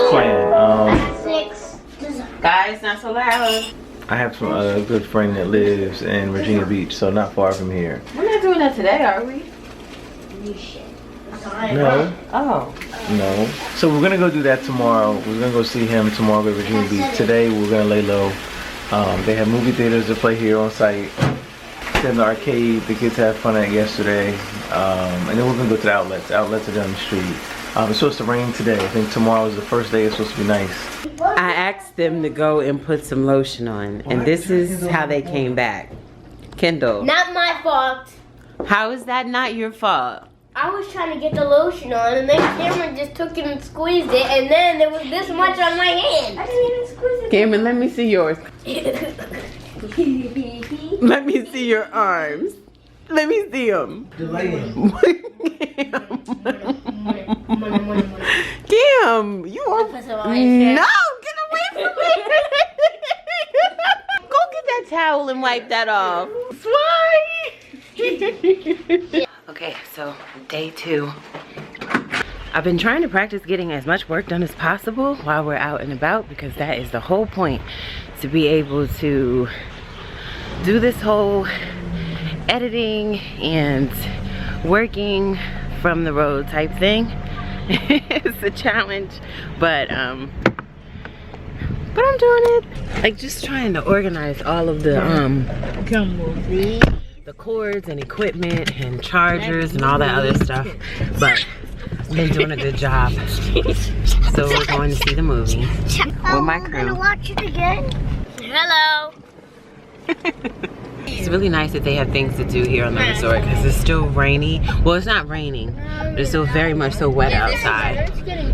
plan. 6. Guys, not so loud. I have some good friend that lives in Virginia Beach, so not far from here. We're not doing that today, are we? No. Oh. No. So we're gonna go do that tomorrow. We're gonna go see him tomorrow at Virginia Beach. Today we're gonna lay low. They have movie theaters to play here on site. Then the arcade, the kids had fun at yesterday. And then we're gonna go to the outlets. The outlets are down the street. It's supposed to rain today. I think tomorrow is the first day it's supposed to be nice. I asked them to go and put some lotion on, and this is how they came back. Kendall. Not my fault. How is that not your fault? I was trying to get the lotion on, and then Cameron just took it and squeezed it, and then there was this much on my hand. I didn't even squeeze it. Cameron, let me see yours. Let me see your arms. Let me see them. Cam, you are. No, get away from me. Go get that towel and wipe that off. Okay, so day 2. I've been trying to practice getting as much work done as possible while we're out and about, because that is the whole point, to be able to do this whole editing and working from the road type thing. It's a challenge, but I'm doing it. Like, just trying to organize all of the cords and equipment and chargers and all that other stuff, but I've been doing a good job. So we're going to see the movie with my crew. I'm gonna watch it again. Hello. It's really nice that they have things to do here on the resort, because it's still rainy. Well, it's not raining, but it's still very much so wet outside.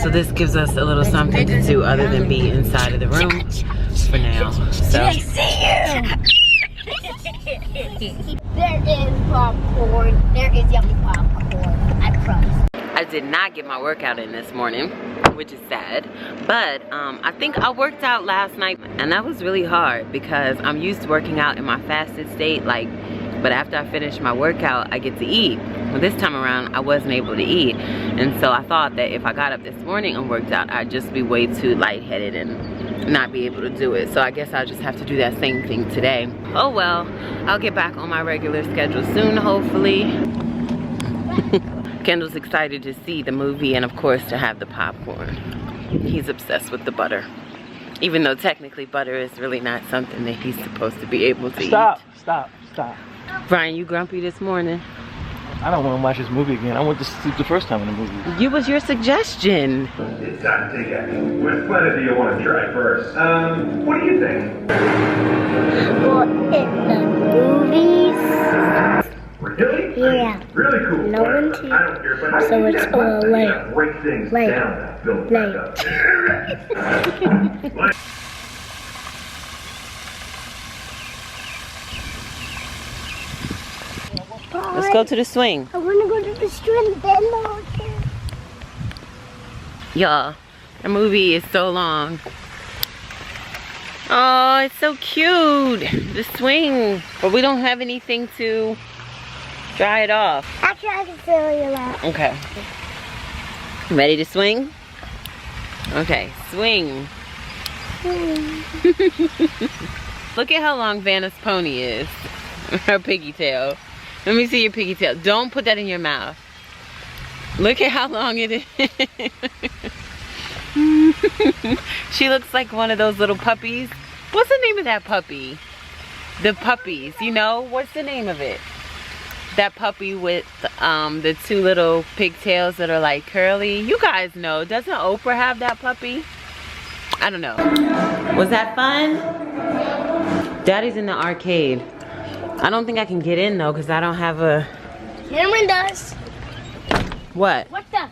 So this gives us a little something to do other than be inside of the room for now. So. There is popcorn. There is yummy popcorn. I promise. I did not get my workout in this morning, which is sad, but I think I worked out last night, and that was really hard because I'm used to working out in my fasted state, but after I finish my workout I get to eat. Well, this time around I wasn't able to eat, and so I thought that if I got up this morning and worked out, I'd just be way too lightheaded and not be able to do it. So I guess I'll just have to do that same thing today. Oh well, I'll get back on my regular schedule soon, hopefully. Kendall's excited to see the movie and of course to have the popcorn. He's obsessed with the butter. Even though technically butter is really not something that he's supposed to be able to eat. Stop. Brian, you grumpy this morning? I don't want to watch this movie again. I went to sleep the first time in the movie. It was your suggestion. It's time to take action. Which planet do you want to try first? What do you think? Well, in the movies. Really? Yeah. Really cool. No one to. I don't care, but So it's all late. Break things Late. down. Build back up. Let's go to the swing. I want to go to the swing then. Y'all, the movie is so long. Oh, it's so cute. The swing. But we don't have anything to dry it off. Actually, I can feel you that. Okay. Ready to swing? Okay, swing. Look at how long Vanna's pony is. Her piggy tail. Let me see your piggy tail. Don't put that in your mouth. Look at how long it is. She looks like one of those little puppies. What's the name of that puppy? The puppies, you know? What's the name of it? That puppy with the 2 little pigtails that are like curly. You guys know. Doesn't Oprah have that puppy? I don't know. Was that fun? Daddy's in the arcade. I don't think I can get in though because I don't have a... Cameron does. What? What the?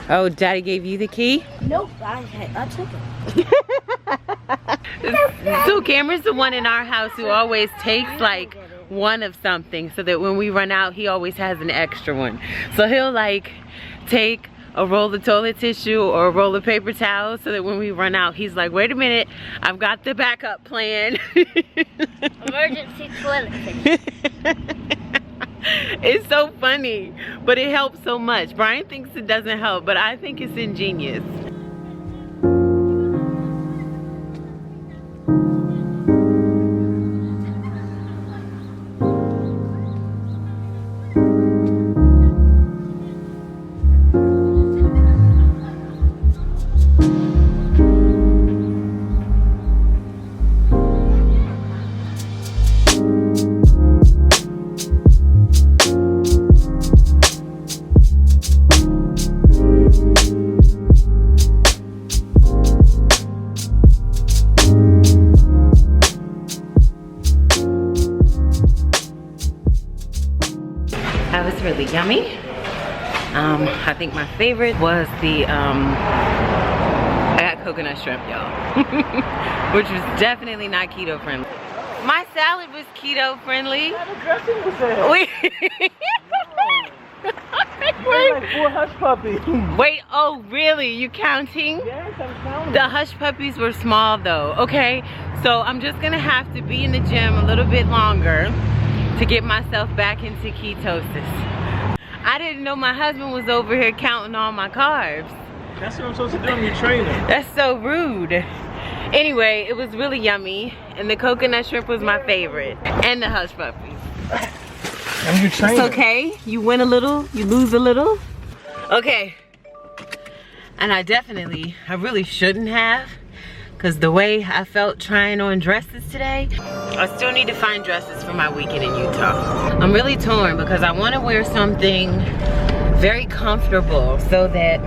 Oh, Daddy gave you the key? Nope, I took it. So Cameron's the one in our house who always takes like one of something so that when we run out, he always has an extra one. So he'll like take a roll of toilet tissue or a roll of paper towels so that when we run out, he's like, wait a minute, I've got the backup plan. Emergency toilet tissue. It's so funny, but it helps so much. Brian thinks it doesn't help, but I think it's ingenious. That was really yummy. I think my favorite was the, I got coconut shrimp, y'all. Which was definitely not keto friendly. My salad was keto friendly. The dressing was there. Wait. Like 4 hush puppies. Wait, oh really? You counting? Yes, I'm counting. The hush puppies were small though, okay? So I'm just gonna have to be in the gym a little bit longer to get myself back into ketosis. I didn't know my husband was over here counting all my carbs. That's what I'm supposed to do. I'm your trainer. That's so rude. Anyway, it was really yummy, and the coconut shrimp was my favorite, and the hush puppies. I'm your trainer. It's okay. You win a little, you lose a little. Okay. And I really shouldn't have, because the way I felt trying on dresses today, I still need to find dresses for my weekend in Utah. I'm really torn because I want to wear something very comfortable so that,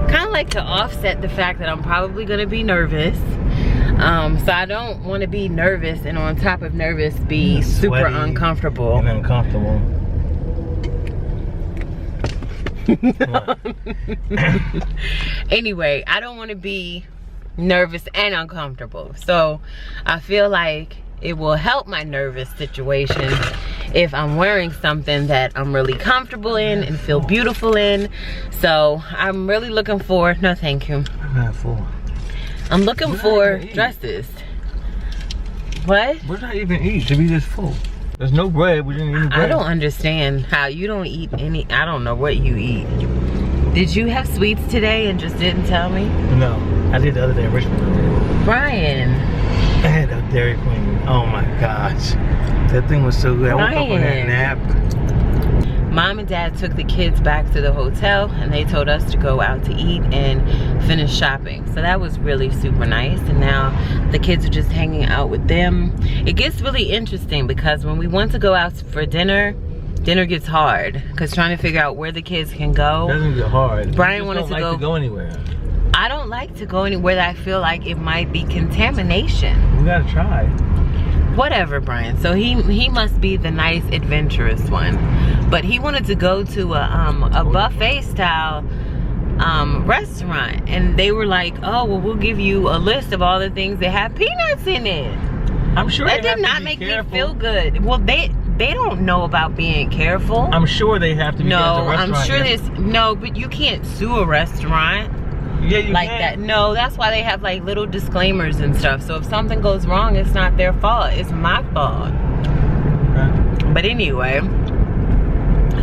kind of like to offset the fact that I'm probably going to be nervous. So I don't want to be nervous and on top of nervous be super uncomfortable. And uncomfortable. Anyway, I don't want to be nervous and uncomfortable. So I feel like it will help my nervous situation if I'm wearing something that I'm really comfortable in and feel beautiful in. So I'm really looking for, no thank you. I'm not full. I'm looking for dresses. What? What did I even eat to be this full? There's no bread. We didn't eat any bread. I don't understand how you don't eat any. I don't know what you eat. Did you have sweets today and just didn't tell me? No, I did the other day in Richmond. Brian. I had a Dairy Queen. Oh my gosh. That thing was so good. I woke up on that nap. Mom and Dad took the kids back to the hotel and they told us to go out to eat and finish shopping. So that was really super nice. And now the kids are just hanging out with them. It gets really interesting because when we want to go out for dinner, dinner gets hard because trying to figure out where the kids can go. It doesn't get hard. Brian wanted to go anywhere. I don't like to go anywhere that I feel like it might be contamination. We gotta try. Whatever, Brian. So he must be the nice adventurous one. But he wanted to go to a buffet style restaurant, and they were like, oh well, we'll give you a list of all the things that have peanuts in it. I'm sure that did not make me feel good. Well, they don't know about being careful. I'm sure they have to be no, I'm sure no, but you can't sue a restaurant. Yeah, you like can. That. No, that's why they have like little disclaimers and stuff. So if something goes wrong, it's not their fault. It's my fault. Okay. But anyway,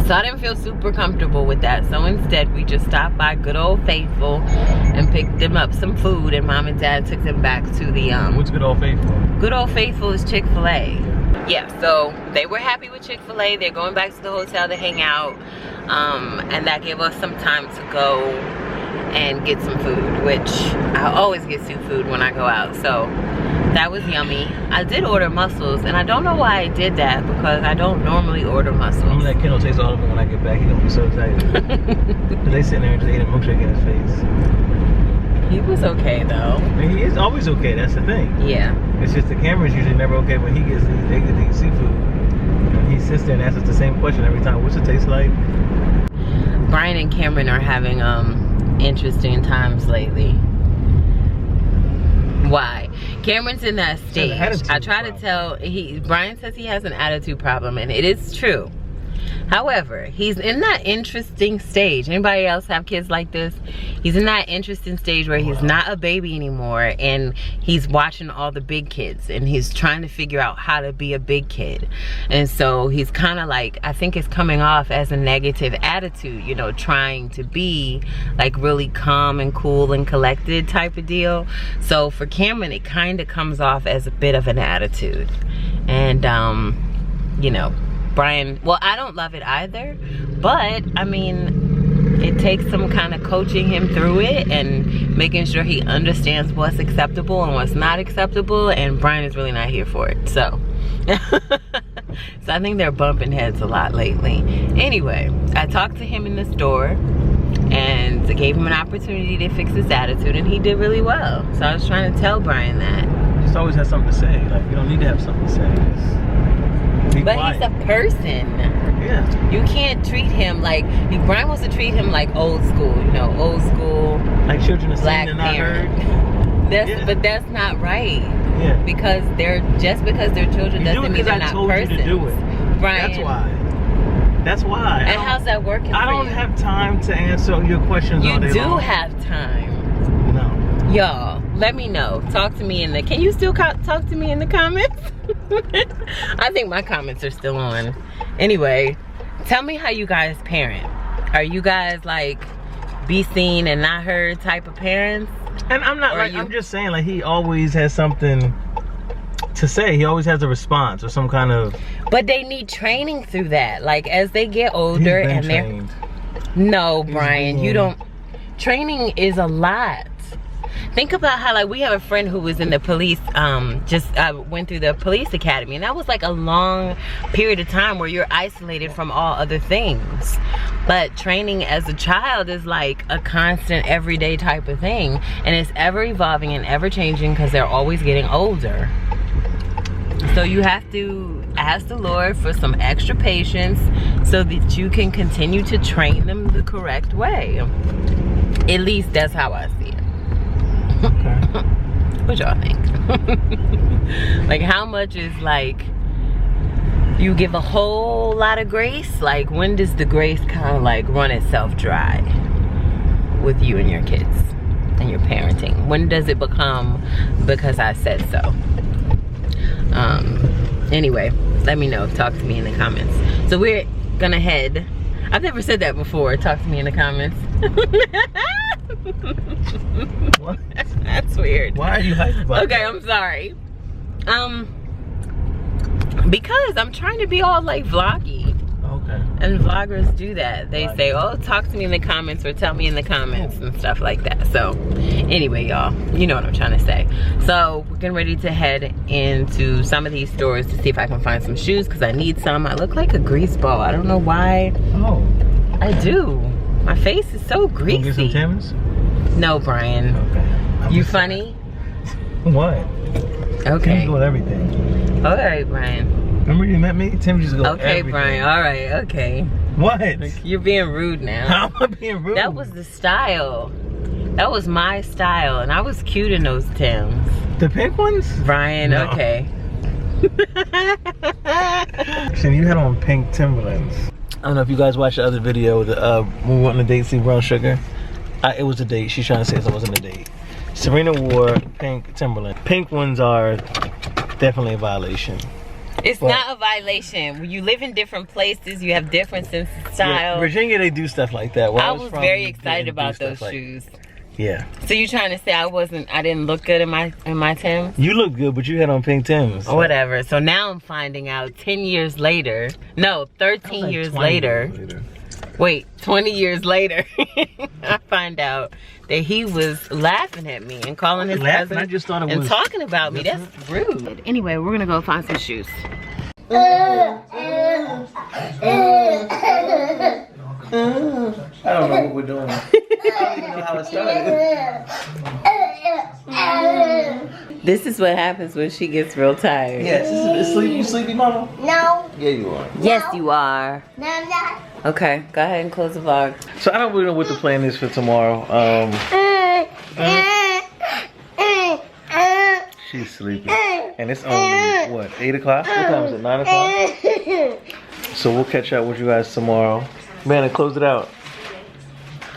so I didn't feel super comfortable with that. So instead, we just stopped by Good Old Faithful and picked them up some food. And Mom and Dad took them back to the What's Good Old Faithful? Good Old Faithful is Chick-fil-A. Yeah, so they were happy with Chick-fil-A. They're going back to the hotel to hang out. And that gave us some time to go and get some food, which I always get food when I go out. So that was yummy. I did order mussels, and I don't know why I did that because I don't normally order mussels. I'm gonna let Kendall taste all of them when I get back. He's gonna be so excited. Cause they sitting there and just eating a milkshake in his face. He was okay though. And he is always okay, that's the thing. Yeah. It's just the camera's usually never okay when he gets they get to eat seafood. And he sits there and asks us the same question every time. What's it taste like? Brian and Cameron are having interesting times lately. Why? Cameron's in that stage. I try to tell, Brian says he has an attitude problem, and it is true. However, he's in that interesting stage. Anybody else have kids like this? He's in that interesting stage where he's not a baby anymore, and he's watching all the big kids, and he's trying to figure out how to be a big kid. And so he's kind of like, I think it's coming off as a negative attitude, you know, trying to be like really calm and cool and collected type of deal. So for Cameron, it kind of comes off as a bit of an attitude. And you know, Brian, well, I don't love it either, but I mean, it takes some kind of coaching him through it and making sure he understands what's acceptable and what's not acceptable, and Brian is really not here for it. So so I think they're bumping heads a lot lately. Anyway, I talked to him in the store and gave him an opportunity to fix his attitude, and he did really well. So I was trying to tell Brian that. He just always has something to say. Like, you don't need to have something to say. Just be but quiet. He's a person. Yeah. You can't treat him like, Brian wants to treat him like old school, you know, old school. Like children are Black seen and not heard. But that's not right. Yeah. Because they're children You do it doesn't mean they're I not told persons. you to do it. Brian. That's why. That's why. And how's that working I for don't you? have time to answer your questions all day You do long. have time. No. Y'all, let me know. Talk to me can you still talk to me in the comments? I think my comments are still on. Anyway, tell me how you guys parent. Are you guys like be seen and not heard type of parents? And I'm not like, I'm just saying like he always has something to say. He always has a response or some kind of. But they need training through that. Like as they get older and they're. No, Brian, you don't. Training is a lot. Think about how like we have a friend who was in the police, went through the police academy, and that was like a long period of time where you're isolated from all other things. But training as a child is like a constant everyday type of thing, and it's ever evolving and ever changing because they're always getting older. So you have to ask the Lord for some extra patience so that you can continue to train them the correct way. At least that's how I see it. Okay. What y'all think? Like how much is like you give a whole lot of grace? Like when does the grace kind of like run itself dry with you and your kids and your parenting? When does it become because I said so? Anyway, let me know. Talk to me in the comments. So we're gonna head. I've never said that before. Talk to me in the comments. What? That's weird. Why are you hyped about Okay, that? I'm sorry. Because I'm trying to be all like vloggy. Okay. And vloggers do that. They say, oh, talk to me in the comments or tell me in the comments and stuff like that. So anyway, y'all, you know what I'm trying to say. So we're getting ready to head into some of these stores to see if I can find some shoes because I need some. I look like a grease ball. I don't know why. Oh. I do. My face is so greasy. Can you get some Timbs? No, Brian. Okay. You funny? What? Okay. Timbs go with everything. All right, Brian. Remember you met me? Timbs just go with Okay, everything. Brian. All right. Okay. What? You're being rude now. How am I being rude? That was the style. That was my style, and I was cute in those Timbs. The pink ones? Brian, No. okay. Actually, you had on pink Timberlands. I don't know if you guys watched the other video, when we went on a date to see Brown Sugar. It was a date. She's trying to say it wasn't a date. Syreena wore pink Timberland. Pink ones are definitely a violation. It's not a violation. When you live in different places, you have different sense of style. Yeah, Virginia, they do stuff like that. Where I was from, very they excited do about stuff those shoes. Yeah. So you trying to say I didn't look good in my Timbs? You look good, but you had on pink Timbs. Or whatever. So now I'm finding out 10 years later. No, 13 Like years 20 later. years later. Wait, 20 years later, I find out that he was laughing at me and calling his cousin I just thought it and was talking about me. That's rude. Anyway, we're gonna go find some shoes. I don't know what we're doing. I don't even know how it started. This is what happens when she gets real tired. Yes, you sleepy, mama? No. Yeah, you are. Yes, you are. No, I'm not. Okay, go ahead and close the vlog. So I don't really know what the plan is for tomorrow. She's sleepy. And it's only, what, 8 o'clock? What time is it, 9 o'clock? So we'll catch up with you guys tomorrow. Man, close it out.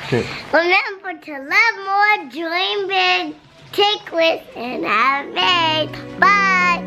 Okay. Remember to love more, dream big, take risks, and have faith. Bye.